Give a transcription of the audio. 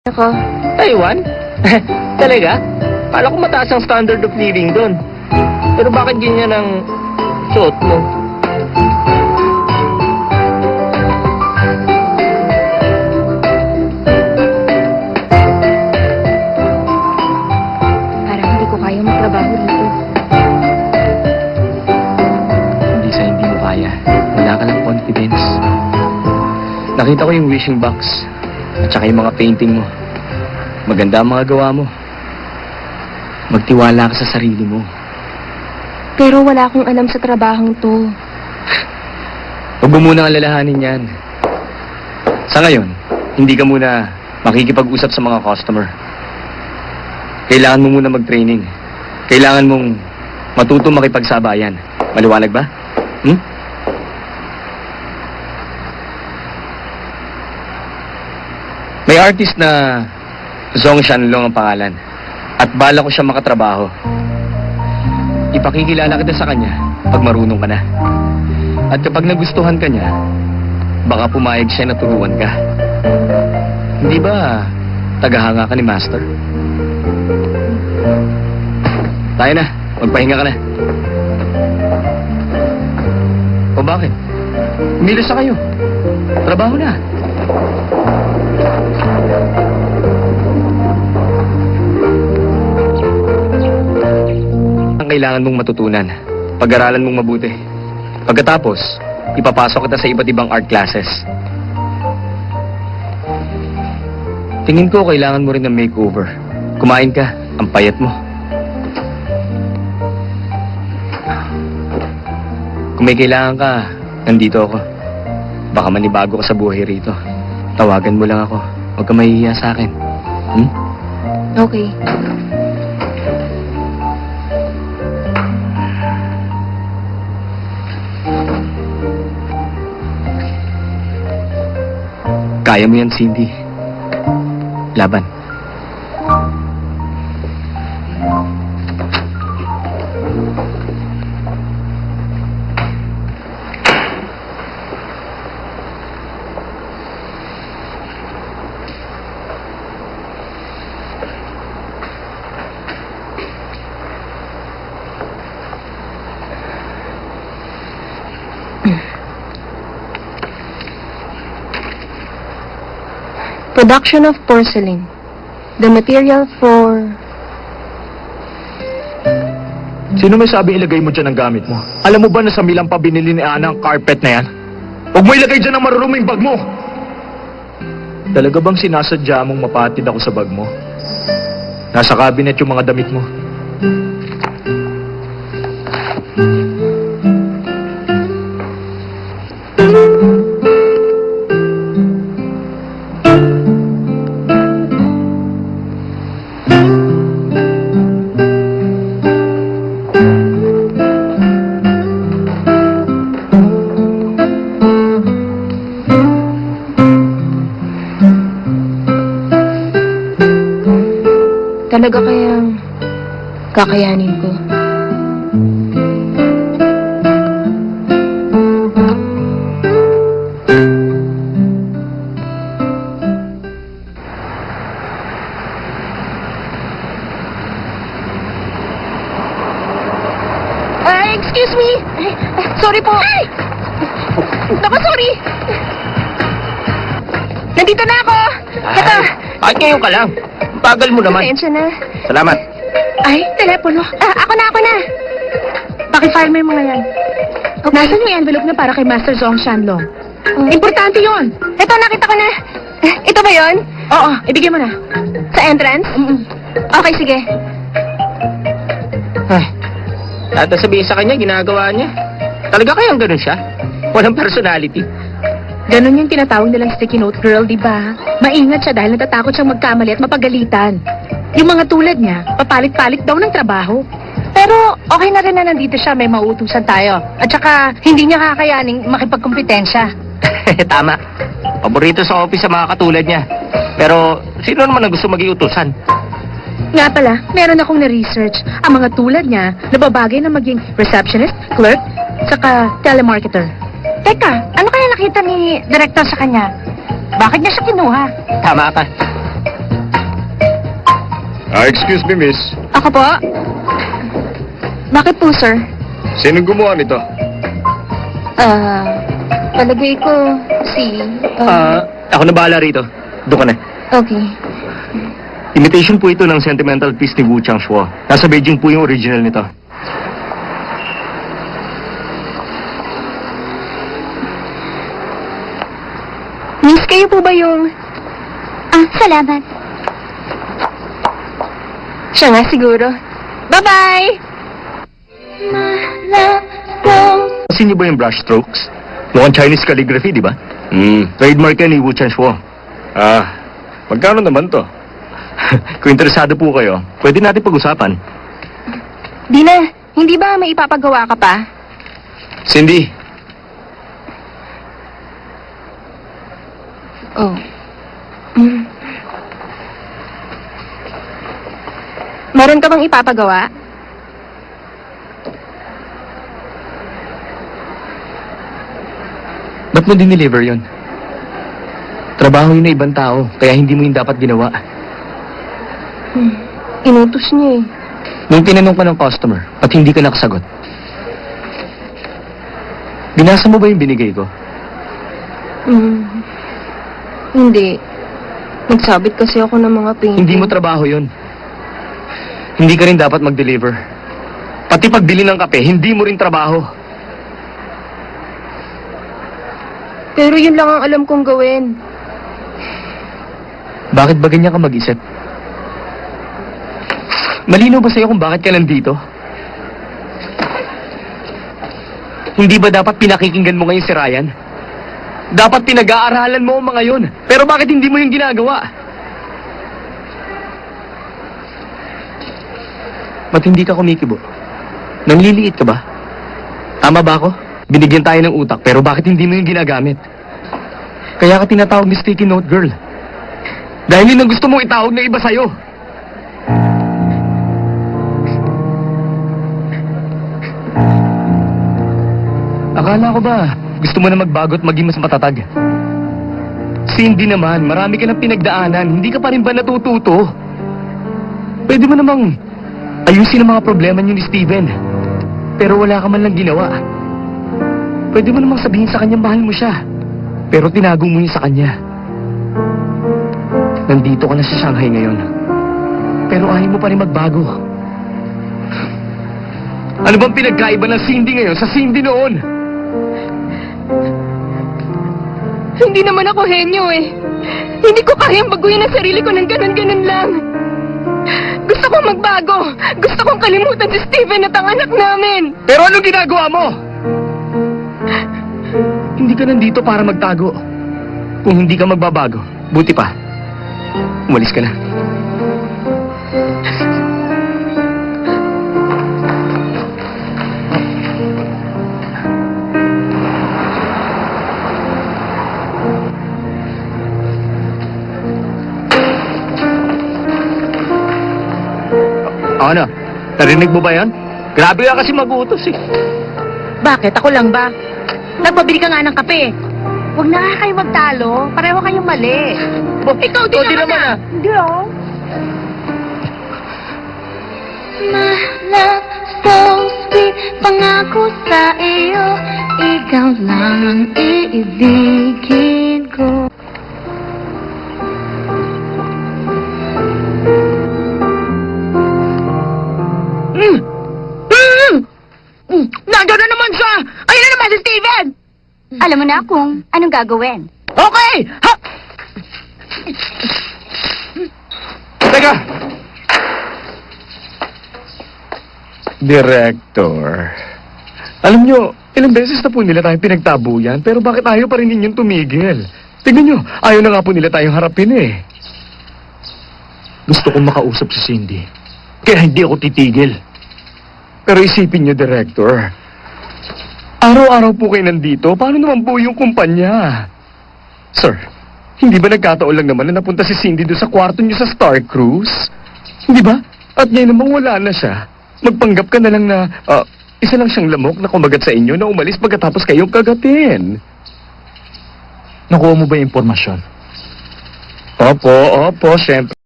Ako. Taiwan? Talaga? Kala ko mataas ang standard of living doon. Pero bakit ganyan ang suot mo? Parang hindi ko kaya magtrabaho dito. Hindi sa hindi mo kaya. Wala ka ng confidence. Nakita ko yung wishing box at saka yung mga painting mo. Maganda ang mga gawa mo. Magtiwala ka sa sarili mo. Pero wala akong alam sa trabahong to. Huwag mo munang alalahanin yan. Sa ngayon, hindi ka muna makikipag-usap sa mga customer. Kailangan mo muna mag-training. Kailangan mong matuto makipagsabayan. Maliwanag ba? May artist na Zhong Shanlong ang pangalan. At bala ko siya makatrabaho. Ipakikilala kita sa kanya pag marunong ka na. At kapag nagustuhan ka niya, baka pumayag siya na turuan ka. Hindi ba tagahanga ka ni Master? Tayo na, magpahinga ka na. O bakit? Umilos na kayo. Trabaho na. Ang kailangan mong matutunan. Pag-aralan mong mabuti. Pagkatapos, ipapasok kita sa iba't ibang art classes. Tingin ko kailangan mo rin ng makeover. Kumain ka, ang payat mo. Kung may kailangan ka, nandito ako. Baka manibago ka sa buhay rito. Tawagan mo lang ako. Huwag ka mahihiya sa akin. Okay. Kaya mo yan, Cindy. Laban. Production of porcelain. The material for... Sino may sabi ilagay mo dyan ang gamit mo? Alam mo ba na sa Milan pa binili ni Ana ang carpet na yan? Huwag mo ilagay dyan ang maruruming bag mo! Talaga bang sinasadya mong mapatid ako sa bag mo? Nasa cabinet yung mga damit mo. Talaga kayang kakayanin ko. Excuse me! Sorry po! Ay! Naku, sorry! Nandito na ako! Ito! Bakit ngayon ka lang? Bagal mo naman. Pasensya na. Salamat. Ay, telepono. Ako na. Paki-file mo yung mga yan. Okay. Nasaan yung envelope na para kay Master Zhong Shanlong? Importante yon. Ito, nakita ko na. Ito ba yon? Oo, ibigay mo na. Sa entrance? Okay, sige. Ay, at sabihin sa kanya, ginagawa niya. Talaga kayang ganun siya? Walang personality. Ganon yung tinatawag nilang sticky note girl, di ba? Maingat siya dahil natatakot siyang magkamali at mapagalitan. Yung mga tulad niya, papalit-palit daw ng trabaho. Pero okay na rin na nandito siya, may mauutusan tayo. At saka, hindi niya kakayaning makipagkompetensya. Tama. Paborito sa office sa mga katulad niya. Pero, sino naman ang gusto mag-iutusan? Nga pala, meron akong na-research. Ang mga tulad niya, nababagay na maging receptionist, clerk, saka telemarketer. Teka, ano kaya nakita ni Director sa kanya? Bakit niya siya kinuha? Tama ka. Excuse me, miss. Ako po? Bakit po, sir? Sinong gumawa nito? Palagay ko si... Ako na bahala rito. Doon ka na. Okay. Imitation po ito ng sentimental piece ni Wu Changshua. Nasa Beijing po yung original nito. Miss, kayo po ba yung... salamat. Siya nga siguro. Bye-bye! Kasi niyo ba yung brush strokes? Mukhang Chinese calligraphy, di ba? Trademark yan ni Wu Changshua. Magkano naman to? Kung interesado po kayo, pwede natin pag-usapan. Dina, hindi ba may ipapagawa ka pa? Cindy, Oh. Meron ka bang ipapagawa? ba't mo dineliver yun? Trabaho yun na ibang tao, kaya hindi mo yun dapat ginawa. Inutos niya eh. Nung tinanong ka ng customer, at hindi ka nakasagot. Binasa mo ba yung binigay ko? Hindi. Nagsabit kasi ako ng mga painting. Hindi mo trabaho yun. Hindi ka rin dapat mag-deliver. Pati pagbili ng kape, hindi mo rin trabaho. Pero yun lang ang alam kong gawin. Bakit ba ganyan ka mag-isip? Malinaw ba sa'yo kung bakit ka nandito? Hindi ba dapat pinakikinggan mo ngayon si Ryan? Dapat pinag-aaralan mo ang mga yun. Pero bakit hindi mo yung ginagawa? Ba't hindi ka kumikibo? Nangliliit ka ba? Tama ba ako? Binigyan tayo ng utak, pero bakit hindi mo yung ginagamit? Kaya ka tinatawag ni Sticky Note Girl. Dahil yun ang gusto mong itawag na iba sa'yo. Akala ko ba, gusto mo na magbago at maging mas matatag? Cindy naman, marami ka ng pinagdaanan, hindi ka pa rin ba natututo? Pwede mo namang ayusin ang mga problema niyo ni Steven. Pero wala ka man lang ginawa. Pwede mo namang sabihin sa kanya mahal mo siya. Pero tinago mo yun sa kanya. Nandito ka na sa Shanghai ngayon. Pero ayaw mo pa rin magbago. Ano bang pinagkaiba ng Cindy ngayon sa Cindy noon? Hindi naman ako henyo eh. Hindi ko kayang baguhin ang sarili ko ng ganun-ganun lang. Gusto kong magbago. Gusto kong kalimutan si Steven at ang anak namin. Pero anong ginagawa mo? Hindi ka nandito para magtago. Kung hindi ka magbabago, buti pa. Umalis ka na. Ano? Narinig mo ba yan? Grabe ka kasi mag-utos eh. Bakit? Ako lang ba? Nagpabili ka nga ng kape. Huwag na nga kayo magtalo. Pareho kayong mali. Ikaw din naman ah. Hindi oh. Mahal, so sweet, pangako sa iyo, ikaw lang ang iibigin ko. Nandiyan na naman siya! Ayun na naman si Steven! Alam mo na kung anong gagawin. Okay! Ha! Teka! Director. Alam nyo, ilang beses na po nila tayong pinagtabuyan, pero bakit ayaw pa rin ninyong tumigil? Tignan nyo, ayaw na nga po nila tayong harapin eh. Gusto kong makausap si Cindy. Kaya hindi ako titigil. Pero isipin nyo, Director. Araw-araw po kayo nandito, paano naman po yung kumpanya? Sir, hindi ba nagkataon lang naman na napunta si Cindy doon sa kwarto niyo sa Star Cruise? Hindi ba? At ngayon namang wala na siya. Magpanggap ka na lang na isa lang siyang lamok na kumagat sa inyo na umalis pagkatapos kayong kagatin. Nakuha mo ba yung impormasyon? Opo, syempre.